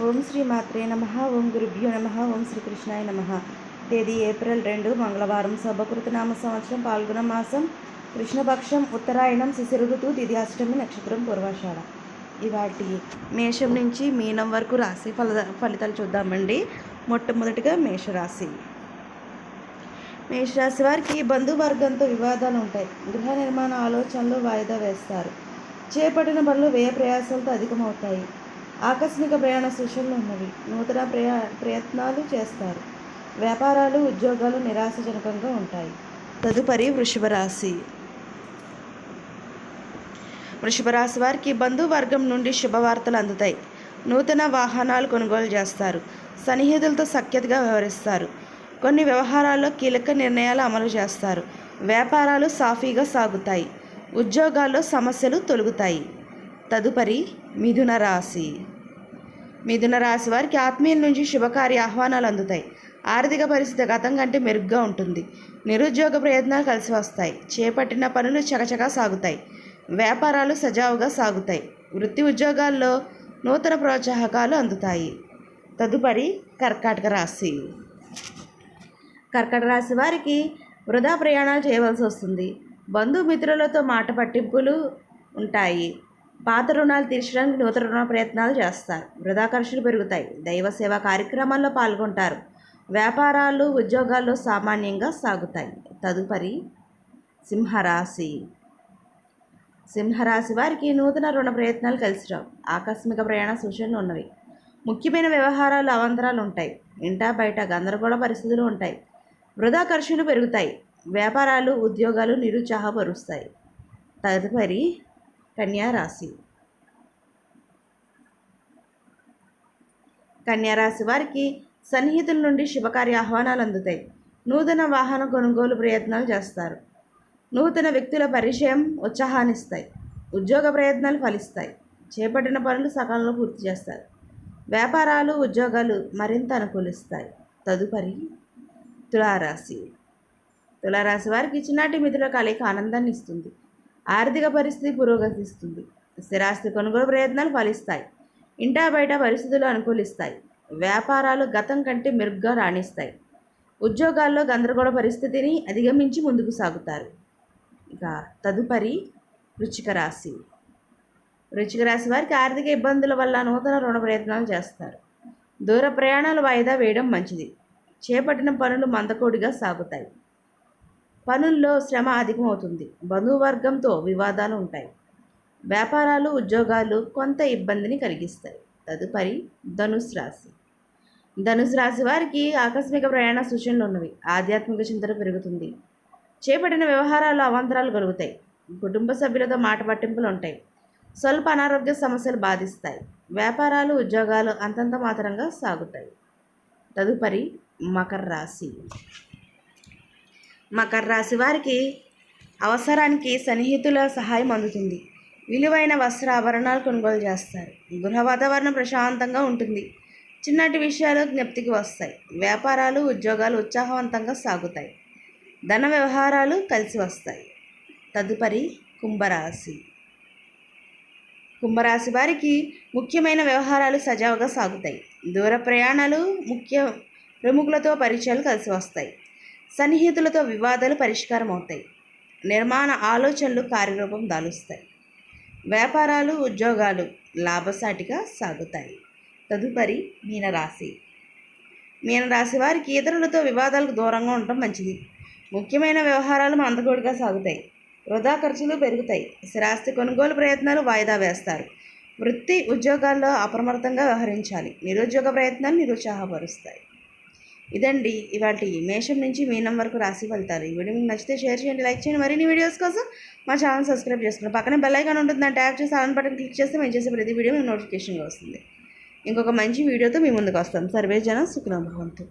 ఓం శ్రీ మాత్రే నమః. ఓం గురుభ్యో నమః. ఓం శ్రీకృష్ణాయ నమః. తేదీ ఏప్రిల్ 2 మంగళవారం. శుభకృతనామ సంవత్సరం పాల్గొన మాసం కృష్ణపక్షం ఉత్తరాయణం శిశిర ఋతువు ద్వితీయాష్టమి నక్షత్రం పూర్వాషాఢ. ఇవాటి మేషం నుంచి మీనం వరకు రాశి ఫలితాలు చూద్దామండి. మొట్టమొదటిగా మేషరాశి. మేషరాశి వారికి బంధువర్గంతో వివాదాలు ఉంటాయి. గృహ నిర్మాణ ఆలోచనలు వాయిదా వేస్తారు. చేపట్టిన పనులు వ్యయ ప్రయాసాలతో అధికమవుతాయి. ఆకస్మిక ప్రయాణ సూచనలు ఉన్నవి. నూతన ప్రయత్నాలు చేస్తారు. వ్యాపారాలు ఉద్యోగాలు నిరాశజనకంగా ఉంటాయి. తదుపరి వృషభ రాశి. వృషభ రాశి వారికి బంధువర్గం నుండి శుభవార్తలు అందుతాయి. నూతన వాహనాలు కొనుగోలు చేస్తారు. సన్నిహితులతో సఖ్యతగా వ్యవహరిస్తారు. కొన్ని వ్యవహారాల్లో కీలక నిర్ణయాలు అమలు చేస్తారు. వ్యాపారాలు సాఫీగా సాగుతాయి. ఉద్యోగాల్లో సమస్యలు తొలగుతాయి. తదుపరి మిథున రాశి. మిథున రాశి వారికి ఆత్మీయుల నుంచి శుభకార్య ఆహ్వానాలు అందుతాయి. ఆర్థిక పరిస్థితి గతం కంటే మెరుగ్గా ఉంటుంది. నిరుద్యోగ ప్రయత్నాలు కలిసి వస్తాయి. చేపట్టిన పనులు చకచకా సాగుతాయి. వ్యాపారాలు సజావుగా సాగుతాయి. వృత్తి ఉద్యోగాల్లో నూతన ప్రోత్సాహకాలు అందుతాయి. తదుపరి కర్కాటక రాశి. కర్కాటక రాశి వారికి వృధా ప్రయాణాలు చేయవలసి వస్తుంది. బంధుమిత్రులతో మాట పట్టింపులు ఉంటాయి. పాత రుణాలు తీర్చడానికి నూతన రుణ ప్రయత్నాలు చేస్తారు. వృధా ఖర్చులు పెరుగుతాయి. దైవ సేవా కార్యక్రమాల్లో పాల్గొంటారు. వ్యాపారాలు ఉద్యోగాల్లో సామాన్యంగా సాగుతాయి. తదుపరి సింహరాశి. సింహరాశి వారికి నూతన రుణ ప్రయత్నాలు కలిసి రావు. ఆకస్మిక ప్రయాణ సూచనలు ఉన్నవి. ముఖ్యమైన వ్యవహారాలు అవాంతరాలు ఉంటాయి. ఇంటా బయట గందరగోళ పరిస్థితులు ఉంటాయి. వృధా ఖర్చులు పెరుగుతాయి. వ్యాపారాలు ఉద్యోగాలు నిరుత్సాహపరుస్తాయి. తదుపరి కన్యారాశి. కన్యారాశి వారికి సన్నిహితుల నుండి శుభకార్య ఆహ్వానాలు అందుతాయి. నూతన వాహన కొనుగోలు ప్రయత్నాలు చేస్తారు. నూతన వ్యక్తుల పరిచయం ఉత్సాహాన్నిస్తాయి. ఉద్యోగ ప్రయత్నాలు ఫలిస్తాయి. చేపట్టిన పనులు సకాలంలో పూర్తి చేస్తారు. వ్యాపారాలు ఉద్యోగాలు మరింత అనుకూలిస్తాయి. తదుపరి తులారాశి. తులారాశి వారికి చిన్నటి మిత్రుల కలయిక ఆనందాన్ని ఇస్తుంది. ఆర్థిక పరిస్థితి పురోగతిస్తుంది. స్థిరాస్తి కొనుగోలు ప్రయత్నాలు ఫలిస్తాయి. ఇంటా బయట పరిస్థితులు అనుకూలిస్తాయి. వ్యాపారాలు గతం కంటే మెరుగ్గా రాణిస్తాయి. ఉద్యోగాల్లో గందరగోళ పరిస్థితిని అధిగమించి ముందుకు సాగుతారు. ఇక తదుపరి వృశ్చిక రాశి. వృశ్చిక రాశి వారికి ఆర్థిక ఇబ్బందుల వల్ల నూతన రుణ ప్రయత్నాలు చేస్తారు. దూర ప్రయాణాలు వాయిదా వేయడం మంచిది. చేపట్టిన పనులు మందకోడిగా సాగుతాయి. పనుల్లో శ్రమ అధికమవుతుంది. బంధువర్గంతో వివాదాలు ఉంటాయి. వ్యాపారాలు ఉద్యోగాలు కొంత ఇబ్బందిని కలిగిస్తాయి. తదుపరి ధనుసు రాశి. ధనుసు రాశి వారికి ఆకస్మిక ప్రయాణ సూచనలు ఉన్నవి. ఆధ్యాత్మిక చింతన పెరుగుతుంది. చేపట్టిన వ్యవహారాలు అవాంతరాలు కలుగుతాయి. కుటుంబ సభ్యులతో మాట పట్టింపులు ఉంటాయి. స్వల్ప అనారోగ్య సమస్యలు బాధిస్తాయి. వ్యాపారాలు ఉద్యోగాలు అంతంత మాత్రంగా సాగుతాయి. తదుపరి మకర రాశి. మకర రాశి వారికి అవసరానికి సన్నిహితుల సహాయం అందుతుంది. విలువైన వస్త్రాభరణాలు కొనుగోలు చేస్తారు. గృహ వాతావరణం ప్రశాంతంగా ఉంటుంది. చిన్నటి విషయాలు జ్ఞప్తికి వస్తాయి. వ్యాపారాలు ఉద్యోగాలు ఉత్సాహవంతంగా సాగుతాయి. ధన వ్యవహారాలు కలిసి వస్తాయి. తదుపరి కుంభరాశి. కుంభరాశి వారికి ముఖ్యమైన వ్యవహారాలు సజావుగా సాగుతాయి. దూర ప్రయాణాలు ప్రముఖులతో పరిచయాలు కలిసి వస్తాయి. సన్నిహితులతో వివాదాలు పరిష్కారం అవుతాయి. నిర్మాణ ఆలోచనలు కార్యరూపం దాలుస్తాయి. వ్యాపారాలు ఉద్యోగాలు లాభసాటిగా సాగుతాయి. తదుపరి మీనరాశి. మీనరాశి వారికి ఇతరులతో వివాదాలకు దూరంగా ఉండటం మంచిది. ముఖ్యమైన వ్యవహారాలు మందకోడిగా సాగుతాయి. వృధా ఖర్చులు పెరుగుతాయి. స్థిరాస్తి కొనుగోలు ప్రయత్నాలు వాయిదా వేస్తారు. వృత్తి ఉద్యోగాల్లో అప్రమత్తంగా వ్యవహరించాలి. నిరుద్యోగ ప్రయత్నాలు నిరుత్సాహపరుస్తాయి. ఇదండి ఇవాళ మేషం నుంచి మీనం వరకు రాశి ఫలితాలు. ఈ వీడియో మీకు నచ్చితే షేర్ చేయండి, లైక్ చేయండి. మరిన్ని వీడియోస్ కోసం మా ఛానల్ సబ్స్క్రైబ్ చేసుకుని పక్కనే బెల్ ఐకాన్ ఉంటుంది. దాన్ని ట్యాప్ చేసి ఆన్ బటన్ క్లిక్ చేస్తే మేము చేసే ప్రతి వీడియో మీకు నోటిఫికేషన్గా వస్తుంది. ఇంకొక మంచి వీడియోతో మీ ముందుకు వస్తాం. సర్వే జనం సుఖినో భవంతు.